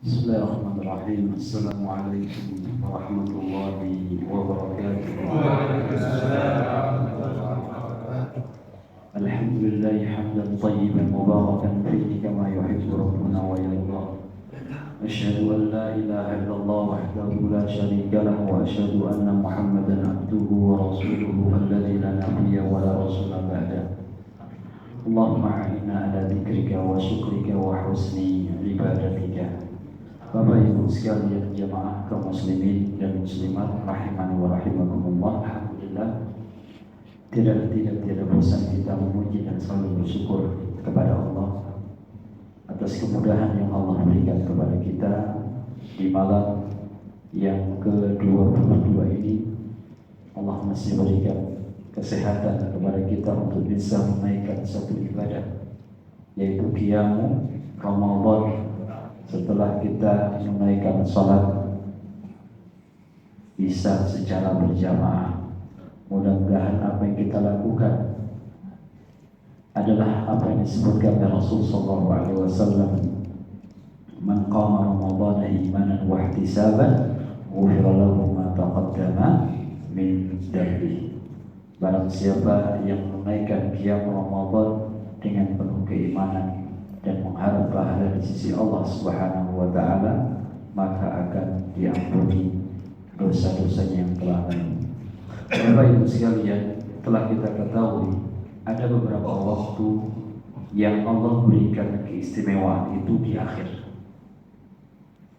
Bismillahirrahmanirrahim. Assalamualaikum warahmatullahi wabarakatuh. Alhamdulillah hamdan tayyiban mubarakan fihi kama yuhibbu rabbuna wa yarda. Asyhadu an la ilaha illallah wahdahu la syarika lahu wa asyhadu anna Muhammadan abduhu wa rasuluhu alladzi la nabiyya wa la rasula ba'da. Allahumma a'inna ala dzikrika wa syukrika wa husni ibadatika. Bapak Ibu sekalian jamaah kaum muslimin dan muslimat rahimani wa rahimakumullah. Alhamdulillah tidak bosan kita memuji dan selalu bersyukur kepada Allah atas kemudahan yang Allah berikan kepada kita di malam yang ke-22 ini. Allah masih berikan kesehatan kepada kita untuk bisa menaikkan satu ibadah, yaitu qiyamu Ramadan. Setelah kita menunaikan salat bisa secara berjamaah, mudah-mudahan apa yang kita lakukan adalah apa yang disebutkan oleh Rasul sallallahu alaihi wasallam, man qama ramadhana imanan wa ihtisaban ghufira lahu ma taqaddama min dhanbi. Barang siapa yang menunaikan qiyam Ramadan dengan penuh keimanan dan mengharap pahala di sisi Allah Subhanahu wa taala, maka akan diampuni dosa-dosanya yang telah lalu. Bapak Ibu sekalian, telah kita ketahui ada beberapa waktu yang Allah berikan keistimewaan itu di akhir.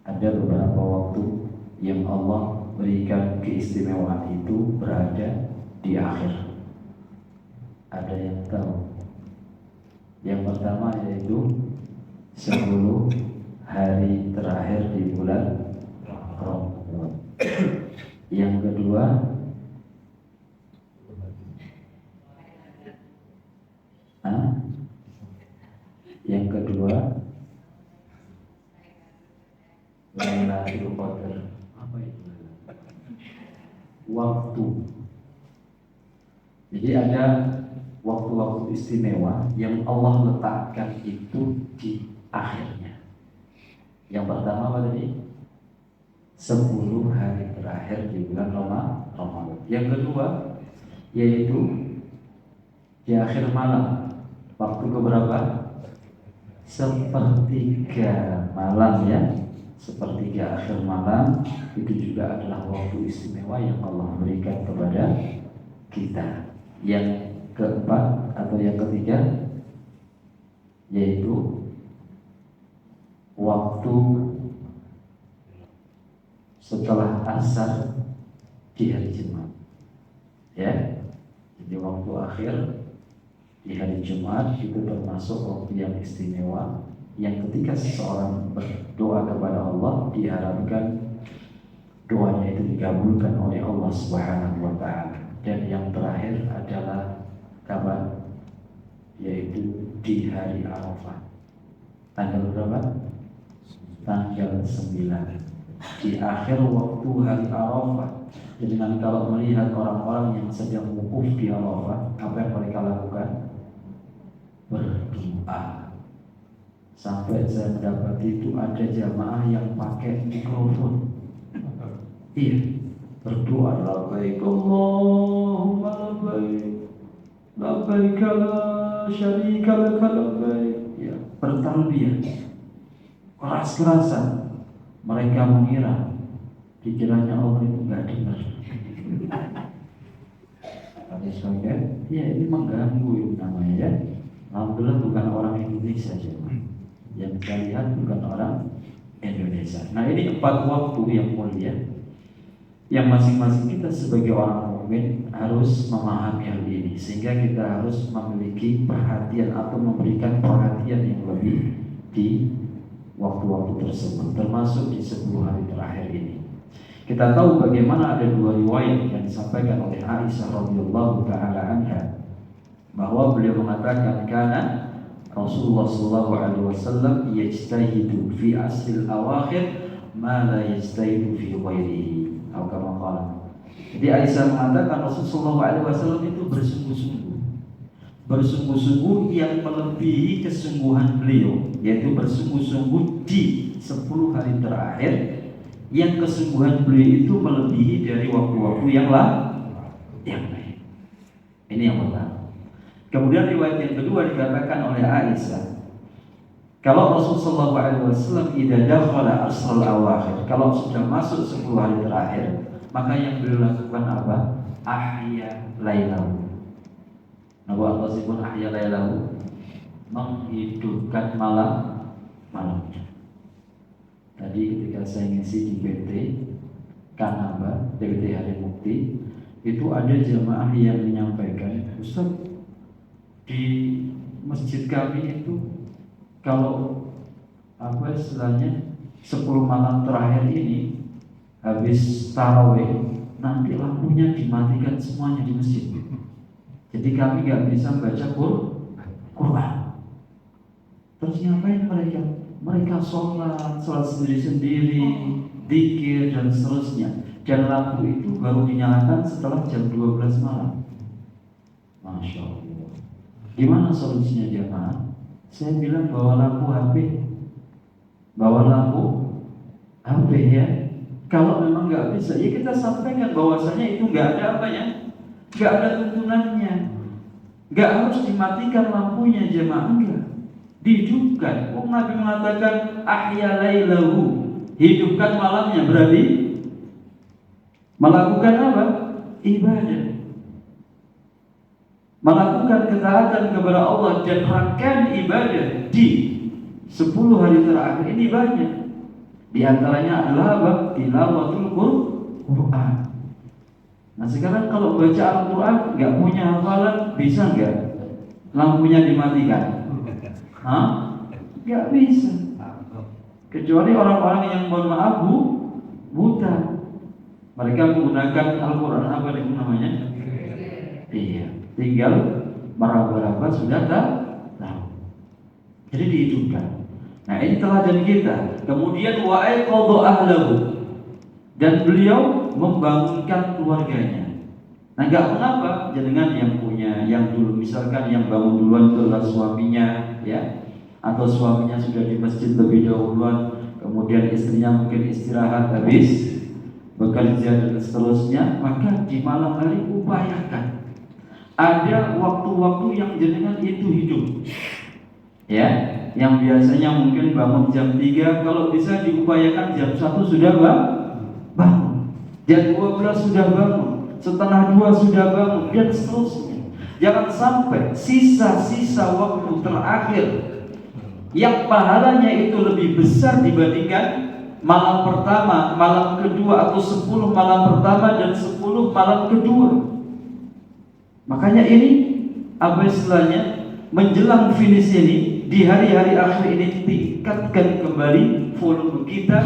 Ada beberapa waktu yang Allah berikan keistimewaan itu berada di akhir. Ada yang tahu? Yang pertama yaitu 10 hari terakhir di bulan Ramadan. Yang kedua Lailatul Qadar. Apa itu? Waktu. Jadi ada waktu-waktu istimewa yang Allah letakkan itu di akhirnya. Yang pertama apa tadi? 10 hari terakhir di bulan Ramadan. Yang kedua yaitu di akhir malam. Waktu keberapa? Sepertiga malam ya. Sepertiga akhir malam itu juga adalah waktu istimewa yang Allah berikan kepada kita. Yang keempat atau yang ketiga yaitu waktu setelah asar di hari Jumat, ya. Jadi waktu akhir di hari Jumat itu termasuk waktu yang istimewa, yang ketika seseorang berdoa kepada Allah diharapkan doanya itu dikabulkan oleh Allah Subhanahu wa taala. Dan yang terakhir adalah kapan? Yaitu di hari Arafah. Tanggal berapa? Tanggal 9. Di akhir waktu hari Arafah. Jadi kalau melihat orang-orang yang sedang wukuf di Arafah, apa yang mereka lakukan? Berdoa. Sampai saya mendapati itu ada jamaah yang pakai mikrofon. Iya, berdoa, labbaik Allahumma labbaik, labbaik la syarika laka labbaik, ya, bertalbiyah keras-kerasan. Mereka mengira pikirannya Allah itu nggak dengar. Ada sebagian, ya ini mengganggu itu namanya ya. Alhamdulillah bukan orang Indonesia saja. Yang kita lihat bukan orang Indonesia. Nah ini 4 waktu yang mulia yang masing-masing kita sebagai orang mukmin harus memahami hal ini, sehingga kita harus memiliki perhatian atau memberikan perhatian yang lebih di waktu-waktu tersebut, termasuk di 10 hari terakhir ini. Kita tahu bagaimana ada 2 riwayat yang disampaikan oleh Aisyah radhiyallahu taala anha, bahwa beliau mengatakan karena Rasulullah sallallahu alaihi wasallam yajtahidu fi asril awakhir ma la yajtahidu fi ghairihi. Jadi Aisyah mengatakan Rasulullah SAW itu bersungguh-sungguh yang melebihi kesungguhan beliau, yaitu bersungguh-sungguh di 10 10 hari terakhir yang kesungguhan beliau itu melebihi dari waktu-waktu yang lain. Ini yang pertama. Kemudian riwayat yang kedua dikatakan oleh Aisyah, kalau Rasulullah SAW idza dakhala asral awakhir, kalau sudah masuk 10 hari terakhir, maka yang beliau lakukan apa? Ahya lailahu. Nah, apa sih pun ahya lailahu? Menghidupkan malamnya. Tadi ketika saya ngisi di BT Kanaba, BT Hari Mukti, itu ada jemaah yang menyampaikan, Ustaz, di masjid kami itu kalau apa istilahnya 10 malam terakhir ini habis tarawih nanti lampunya dimatikan semuanya di masjid. Jadi kami nggak bisa baca Quran. Terus ngapain mereka? Mereka sholat sendiri-sendiri, zikir dan seterusnya. Dan lampu itu baru dinyalakan setelah jam 12 malam. Masya Allah. Gimana solusinya jemaah? Saya bilang bawa lampu HP ya. Kalau memang nggak bisa, ya kita sampaikan bahwasanya itu nggak ada apa ya, nggak ada tuntunannya, nggak harus dimatikan lampunya jemaah, enggak, dihidupkan. Nabi mengatakan ahya lailahu, hidupkan malamnya, berarti melakukan apa? Ibadah. Melakukan ketaatan kepada Allah dan rangkaian ibadah di 10 hari terakhir ini banyak. Di antaranya adalah apa? Tilawatul Quran. Nah sekarang kalau baca Al-Quran nggak punya hafalan, bisa nggak lampunya dimatikan? Nggak bisa. Kecuali orang-orang yang mohon maaf buta. Mereka menggunakan Al-Quran apa namanya? Iya. Tinggal meraba-raba sudah tahu. Jadi dihidupkan. Nah ini teladan kita. Kemudian wa'aiqadha ahlahu, dan beliau membangunkan keluarganya. Nah enggak mengapa jenengan yang punya, yang dulu misalkan yang bangun duluan itu adalah suaminya, ya, atau suaminya sudah di masjid lebih dahuluan, kemudian istrinya mungkin istirahat habis bekerja dan seterusnya, maka di malam hari upayakan ada waktu-waktu yang jenengan itu hidup, ya, yang biasanya mungkin bangun jam 3, kalau bisa diupayakan jam 1 sudah bangun, jam 12 sudah bangun, setengah 2 sudah bangun, dan seterusnya. Jangan sampai sisa-sisa waktu terakhir yang pahalanya itu lebih besar dibandingkan malam pertama, malam kedua, atau 10 malam pertama dan 10 malam kedua. Makanya ini apa istilahnya, menjelang finish ini, di hari-hari akhir ini tingkatkan kembali volume kita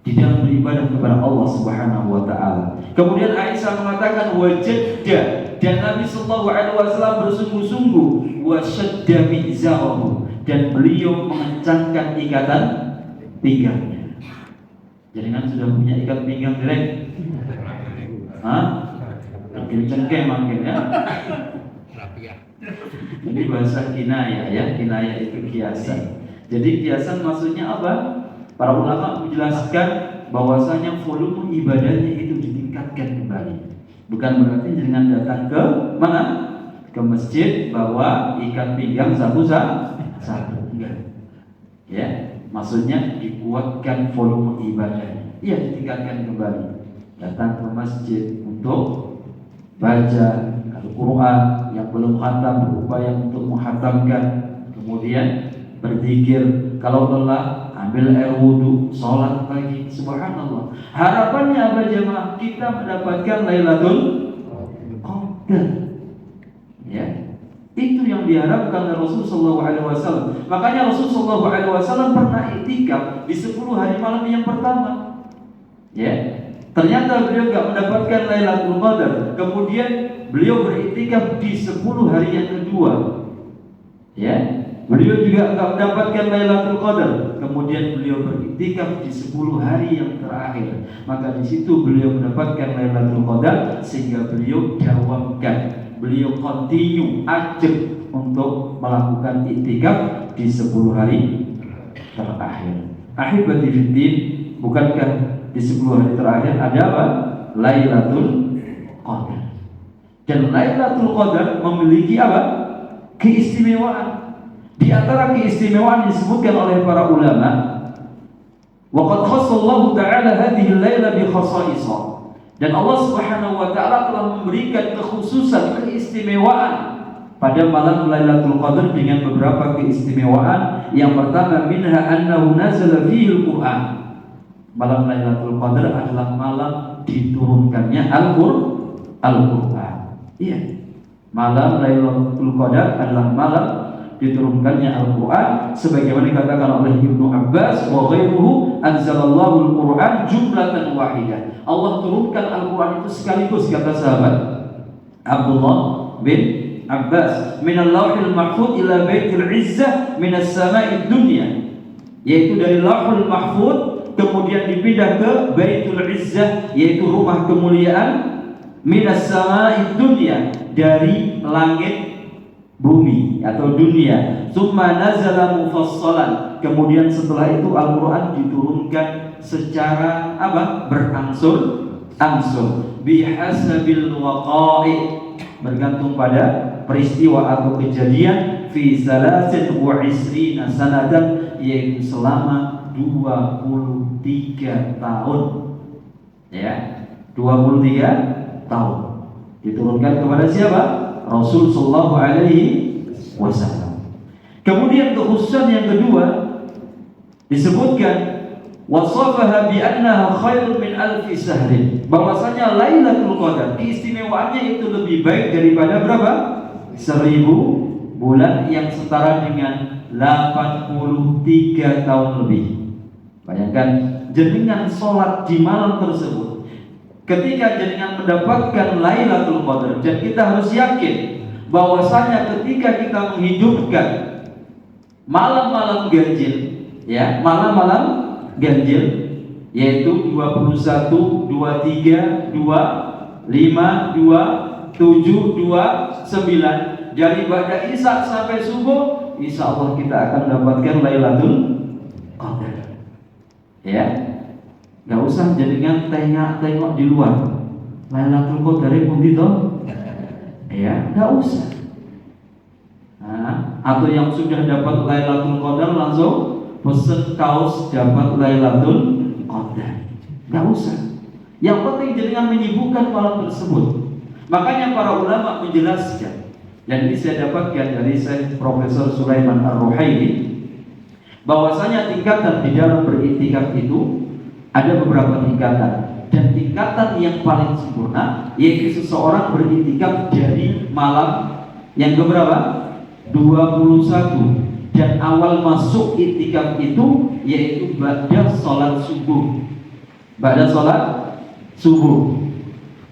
di dalam beribadah kepada Allah Subhanahu wa taala. Kemudian Aisyah mengatakan wajadda, dan Nabi sallallahu alaihi wasallam bersungguh-sungguh, wa shadda mizarahu, dan beliau mengencangkan ikatan pinggangnya. Jadi kan sudah punya ikat pinggang direct? Makin cengkeh makin ya. Ini bahasa kinayah ya, kinayah itu kiasan. Jadi kiasan maksudnya apa? Para ulama menjelaskan bahwasanya volume ibadahnya itu ditingkatkan kembali. Bukan berarti dengan datang ke mana? Ke masjid bawa ikat pinggang satu, enggak. Ya, maksudnya dikuatkan volume ibadahnya. Iya, ditingkatkan kembali. Datang ke masjid untuk baca Al-Quran, yang belum khatam berupaya untuk menghatamkan, kemudian berzikir, kalau lelah ambil air wudhu, sholat pagi. Subhanallah. Harapannya apa jemaah? Kita mendapatkan Lailatul Qadar. Ya, itu yang diharapkan oleh Rasulullah SAW. Makanya Rasulullah SAW pernah iktikaf di 10 hari malam yang pertama. Ya. Ternyata beliau tidak mendapatkan Lailatul Qadar. Kemudian beliau beriktikaf di 10 hari yang kedua. Ya, beliau juga tidak mendapatkan Lailatul Qadar. Kemudian beliau beriktikaf di 10 hari yang terakhir. Maka di situ beliau mendapatkan Lailatul Qadar, sehingga beliau dawamkan, beliau continue, ajak untuk melakukan iktikaf di 10 hari terakhir. Ahibati fiddin, bukankah di 10 hari terakhir ada apa? Lailatul Qadar. Dan Lailatul Qadar memiliki apa? Keistimewaan. Di antara keistimewaan disebutkan oleh para ulama, waqad khassallahu ta'ala hadhihi al-laila bi khasa'isa. Dan Allah Subhanahu wa taala telah memberikan kekhususan, keistimewaan pada malam Lailatul Qadar dengan beberapa keistimewaan. Yang pertama, minha annahu nazala fihi al-Qur'an. Malam Lailatul Qadar adalah malam diturunkannya Al-Qur'an. Iya. Malam Lailatul Qadar adalah malam diturunkannya Al-Qur'an, sebagaimana dikatakan oleh Ibnu Abbas, wa ghairuhu anzalallahu al-Qur'an jumlatan wahidah. Allah turunkan Al-Qur'an itu sekaligus, kata sahabat Abdullah bin Abbas, minal lauhil mahfuz ila baitil izzah minas sama'id dunya, yaitu dari lauhul mahfuz kemudian dipindah ke baitul izzah, yaitu rumah kemuliaan, minas sama'id dunya, dari langit bumi atau dunia. Tsumma nazala mufassalan, kemudian setelah itu Al-Qur'an diturunkan secara apa? Berangsur-angsur, bihasabil waqa'i, bergantung pada peristiwa atau kejadian, fi salasin wa isrina sanatan, yaitu selama 23 tahun. Ya, 23 tahun. Diturunkan kepada siapa? Rasul sallallahu alaihi wasallam. Kemudian kekhususan yang kedua disebutkan, wasafaha bi annaha khairun min alfi sahrin, bahwasanya Lailatul Qadar keistimewaannya itu lebih baik daripada berapa? 1000 bulan, yang setara dengan 83 tahun lebih. Bayangkan, jenengan sholat di malam tersebut, ketika jenengan mendapatkan Lailatul Qadar, dan kita harus yakin bahwasanya ketika kita menghidupkan malam-malam ganjil, ya, malam-malam ganjil, yaitu 21, 23, 2, 5, 2, 7, 2, 9, dari ba'da isya sampai subuh, insya Allah kita akan mendapatkan Lailatul Qadar. Ya, gak usah jenengan tengok di luar Lailatul Qadar pun gitu, ya, gak usah. Nah, atau yang sudah dapat Lailatul Qadar langsung pesen kaos dapat Lailatul Qadar, gak usah. Yang penting jenengan menyibukkan malam tersebut. Makanya para ulama menjelaskan, dan ini saya dapatkan dari Syekh Profesor Sulaiman Ar-Ruhaili, bahwasanya tingkatan di dalam beriktikaf itu ada beberapa tingkatan, dan tingkatan yang paling sempurna yaitu seseorang beriktikaf dari malam yang keberapa? 21, dan awal masuk iktikaf itu yaitu ba'da sholat subuh. Ba'da sholat subuh.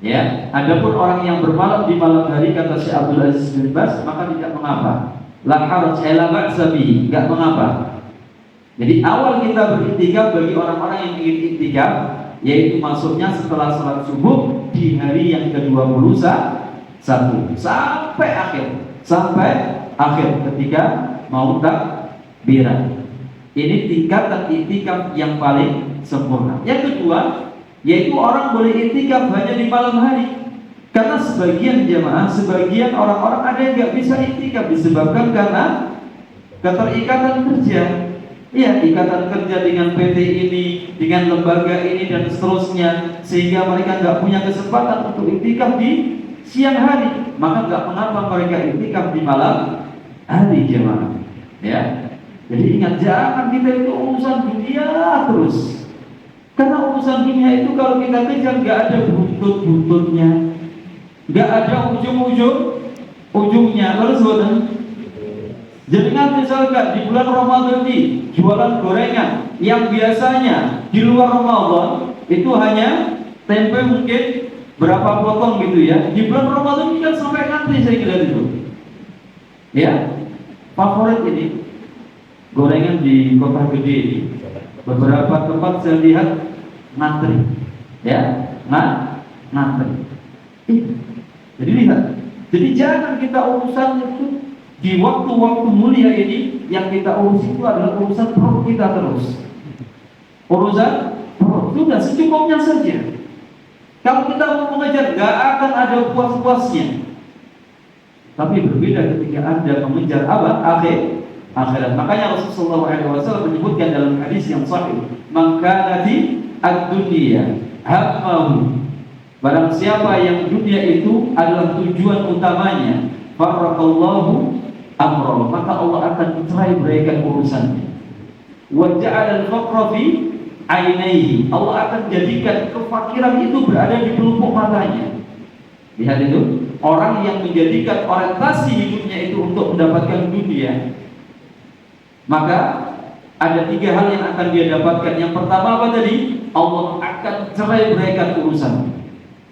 Ya, adapun orang yang bermalam di malam hari, kata Syekh Abdul Aziz bin Baz, maka tidak mengapa. La haraj la ba'sa bihi, enggak mengapa. Jadi awal kita beriktikaf bagi orang-orang yang ingin iktikaf, yaitu masuknya setelah sholat subuh di hari yang ke-21 sampai akhir ketika mau takbiran. Ini tingkatan iktikaf yang paling sempurna. Yang kedua, yaitu orang boleh iktikaf hanya di malam hari. Karena sebagian jamaah, sebagian orang-orang ada yang nggak bisa iktikaf disebabkan karena keterikatan kerja. Iya, ikatan kerja dengan PT ini, dengan lembaga ini dan seterusnya, sehingga mereka nggak punya kesempatan untuk iktikaf di siang hari. Maka nggak mengapa mereka iktikaf di malam hari, jemaah. Ya, jadi ingat, jangan kita itu urusan dunia terus. Karena urusan dunia itu kalau kita kejar nggak ada buntut-buntutnya, nggak ada ujung-ujungnya. Lalu saudara, jenengan misalkan di bulan Ramadan ini jualan gorengan yang biasanya di luar Ramadan itu hanya tempe mungkin berapa potong gitu ya, di bulan Ramadan ini kan sampai ngantri, saya kira itu. Ya, favorit ini gorengan di kota gede ini, beberapa tempat saya lihat ngantri, ya, ngantri. Jadi lihat, jadi jangan kita urusan itu di waktu-waktu mulia ini, yang kita urus itu adalah urusan perut kita terus. urusan sudah secukupnya saja. Kalau kita mau mengejar, gak akan ada puas-puasnya. Tapi berbeda ketika Anda mengejar apa? Akhirat. Makanya Rasulullah SAW menyebutkan dalam hadis yang sahih, "Man kanati ad-dunya hammahu." Barang siapa yang dunia itu adalah tujuan utamanya, farraqallahu amrahu, maka Allah akan cerai-beraikan urusannya. Wa ja'ala al-faqra fi ainaihi, Allah akan jadikan kefakiran itu berada di pelupuk matanya. Lihat itu, orang yang menjadikan orientasi hidupnya itu untuk mendapatkan dunia, maka ada 3 hal yang akan dia dapatkan. Yang pertama apa tadi? Allah akan cerai-beraikan urusan.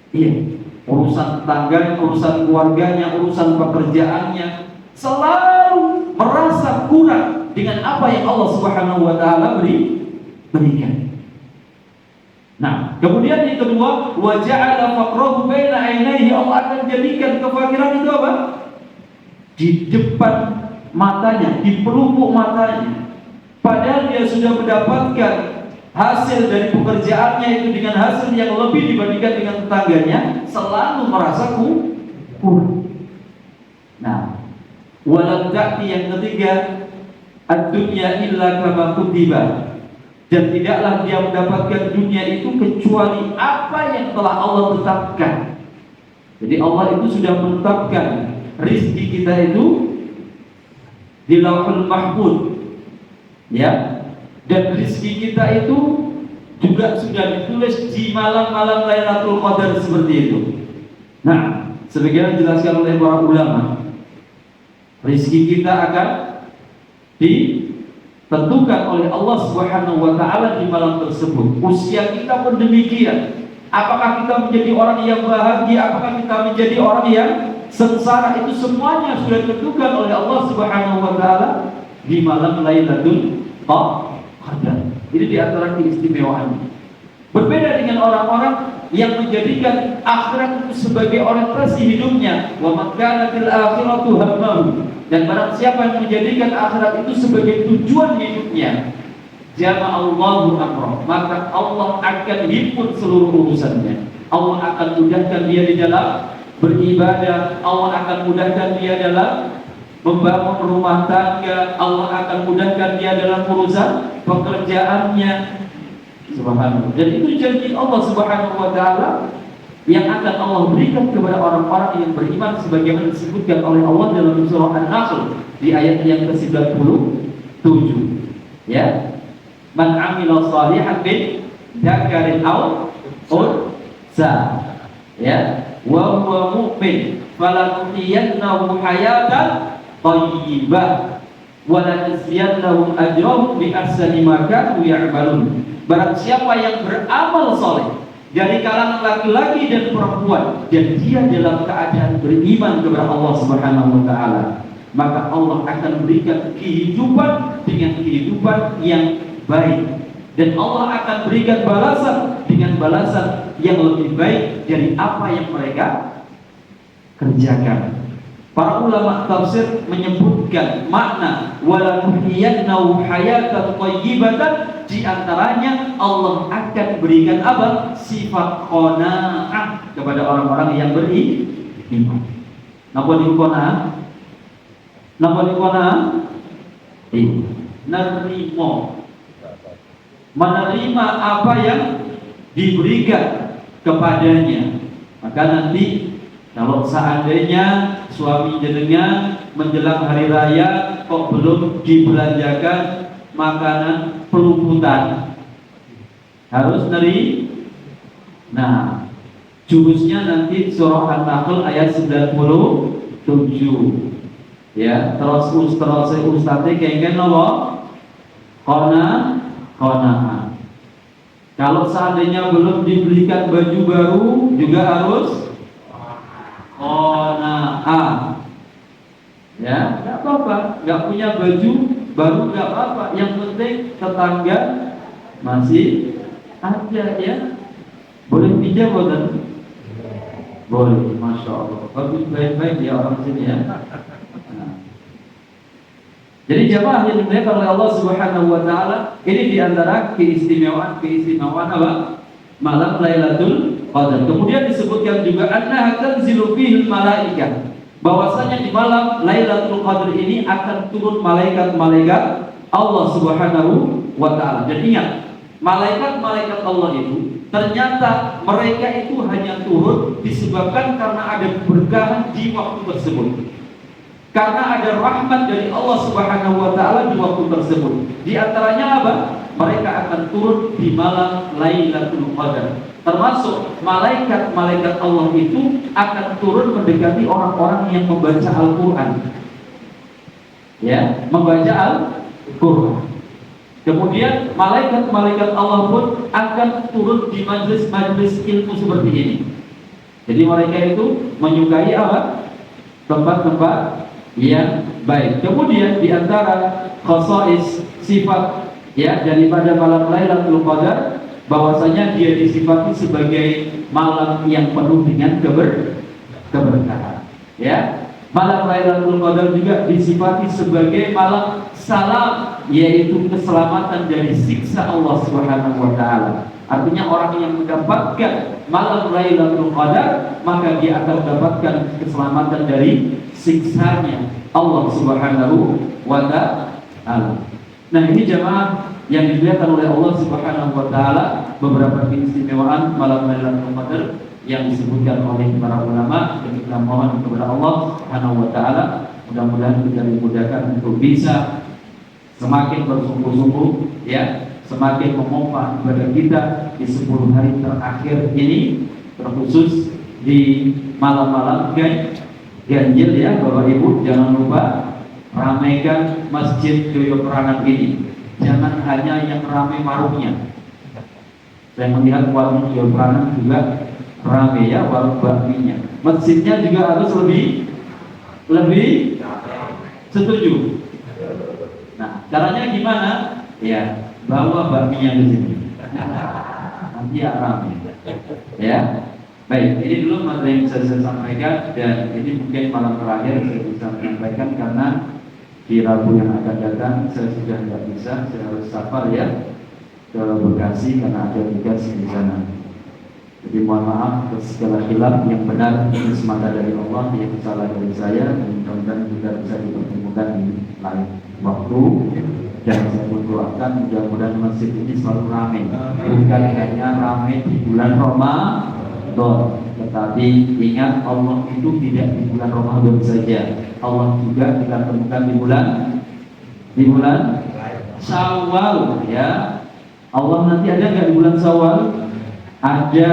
Iya, urusan tetangganya, urusan keluarganya, urusan pekerjaannya, selalu merasa kurang dengan apa yang Allah Subhanahu wa taala berikan. Nah, kemudian yang kedua, wa ja'ala faqrahu baina ainaihi, Allah akan jadikan kefakiran itu apa? Di depan matanya, di pelupuk matanya. Padahal dia sudah mendapatkan hasil dari pekerjaannya itu dengan hasil yang lebih dibandingkan dengan tetangganya, selalu merasa kurang. Nah, walam ta'ti yang ketiga, ad-dunya illa kama kutiba, dan tidaklah dia mendapatkan dunia itu kecuali apa yang telah Allah tetapkan. Jadi Allah itu sudah menetapkan rizki kita itu di Lauhul Mahfuz, ya. Dan rizki kita itu juga sudah ditulis di malam-malam Lailatul Qadar seperti itu. Nah, sebagaimana dijelaskan oleh para ulama, rizki kita akan ditentukan oleh Allah Subhanahu wa taala di malam tersebut. Usia kita pun demikian. Apakah kita menjadi orang yang bahagia, apakah kita menjadi orang yang sengsara, itu semuanya sudah ditentukan oleh Allah Subhanahu wa taala di malam Lailatul Qadar. Ini di antara keistimewaannya. Berbeda dengan orang-orang yang menjadikan akhirat itu sebagai orientasi hidupnya. Wa man kana fil akhiratu hammahu, dan barang siapa yang menjadikan akhirat itu sebagai tujuan hidupnya, jama'allahu amrah, maka Allah akan himpun seluruh urusannya. Allah akan mudahkan dia di dalam beribadah, Allah akan mudahkan dia dalam membangun rumah tangga, Allah akan mudahkan dia dalam urusan pekerjaannya. Subhanallah. Dan itu janji Allah Subhanahu wa taala yang akan Allah berikan kepada orang-orang yang beriman, sebagaimana disebutkan oleh Allah dalam surah An-Nahl di ayat yang ke-97. Ya. Man 'amila shalihan min dzakarin aw unsa, ya, wa huwa mu'min falanuhyiyannahu hayatan thayyibah wa lanajziyannahum ajrahum bi ahsani ma kanu ya'malun. Barang siapa yang beramal saleh dari kalangan laki-laki dan perempuan, dan dia dalam keadaan beriman kepada Allah Subhanahu wa taala, maka Allah akan berikan kehidupan dengan kehidupan yang baik, dan Allah akan berikan balasan dengan balasan yang lebih baik dari apa yang mereka kerjakan. Para ulama tafsir menyebutkan makna wala nuhyiyannahu hayatan thayyibatan, di antaranya Allah akan berikan apa? Sifat qanaah kepada orang-orang yang beriman. Napa niku qanaah? Napa niku qanaah? Nerimo. Menerima apa yang diberikan kepadanya. Maka nanti kalau seandainya suami jenengan menjelang hari raya kok belum dibelanjakan makanan peluputan, harus neri. Nah, jurusnya nanti surah An-Nahl ayat 97. Ya, terus ustadz kengken nopo? Qanaah. Kalau seandainya belum dibelikan baju baru juga harus qanaah. Ya, enggak apa-apa, enggak punya baju baru enggak apa-apa, yang penting tetangga masih ada, ya. Boleh pinjam boten? Boleh, masya Allah. Bagus, baik-baik ya orang sini, ya. Nah. Jadi jamaah yang dimuliakan oleh Allah Subhanahu wa taala, ini diantara keistimewaan apa? Malam Lailatul Qadar. Kemudian disebutkan juga annaha tanzilu fihil malaikah. Bahwasanya di malam Lailatul Qadar ini akan turun malaikat-malaikat Allah Subhanahu wa taala. Dan ingat, malaikat-malaikat Allah itu ternyata mereka itu hanya turun disebabkan karena ada keberkahan di waktu tersebut. Karena ada rahmat dari Allah Subhanahu wa taala di waktu tersebut. Di antaranya apa? Mereka akan turun di malam Lailatul Qadar. Termasuk malaikat-malaikat Allah itu akan turun mendekati orang-orang yang membaca Al-Qur'an. Ya, membaca Al-Qur'an. Kemudian malaikat-malaikat Allah pun akan turun di majlis-majlis ilmu seperti ini. Jadi mereka itu menyukai apa? Tempat-tempat yang baik. Kemudian di antara khasais sifat ya daripada malam Lailatul Qadar, bahwasanya dia disifati sebagai malam yang penuh dengan keberkahan. Ya, malam Lailatul Qadar juga disifati sebagai malam salam, yaitu keselamatan dari siksa Allah Subhanahu wa taala. Artinya orang yang mendapatkan malam Lailatul Qadar, maka dia akan mendapatkan keselamatan dari siksanya Allah Subhanahu wa taala. Nah, ini jamaah yang dimuliakan oleh Allah Subhanahu wa taala, beberapa keistimewaan malam Lailatul Qadar yang disebutkan oleh para ulama, dan kita mohon kepada Allah Subhanahu wa taala mudah-mudahan kita dimudahkan untuk bisa semakin bersungguh-sungguh ya, semakin memompa ibadah kita di 10 hari terakhir ini, terkhusus di malam-malam ganjil ya Bapak Ibu. Jangan lupa ramaikan Masjid Joyo Peranan ini. Jangan hanya yang ramai warungnya. Saya melihat warung Joyo Peranan juga ramai ya, warung bakminya. Masjidnya juga harus lebih setuju. Nah, caranya gimana? Ya, bawa bakminya ke sini. Nanti ya ramai. Ya. Baik, ini dulu materi yang bisa saya sampaikan, dan ini mungkin malam terakhir saya bisa menyampaikan karena di Rabu yang akan datang saya sudah tidak bisa, saya harus safar ya ke Bekasi karena ada tugas di sana. Jadi mohon maaf atas segala khilaf, yang benar ini semata dari Allah, yang salah dari saya, dan mudah-mudahan kita bisa dipertemukan di lain waktu. Dan saya berdoakan mudah-mudahan masjid ini selalu ramai, bukan hanya ramai di bulan Ramadan, tetapi ingat Allah itu tidak di bulan Ramadan saja. Allah juga kita temukan di bulan Syawal ya. Allah nanti ada nggak di bulan Syawal? Ada,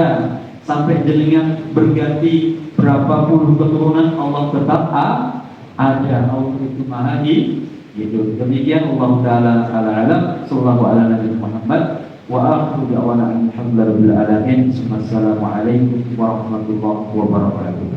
sampai jenengan berganti berapa puluh keturunan Allah tetap ada. Allah itu maha hidup. Demikian Allah taala alam. Sallallahu ala nabi Muhammad wa akhiru da'wana alhamdulillahi alamin. Wassalamualaikum warahmatullahi wabarakatuh.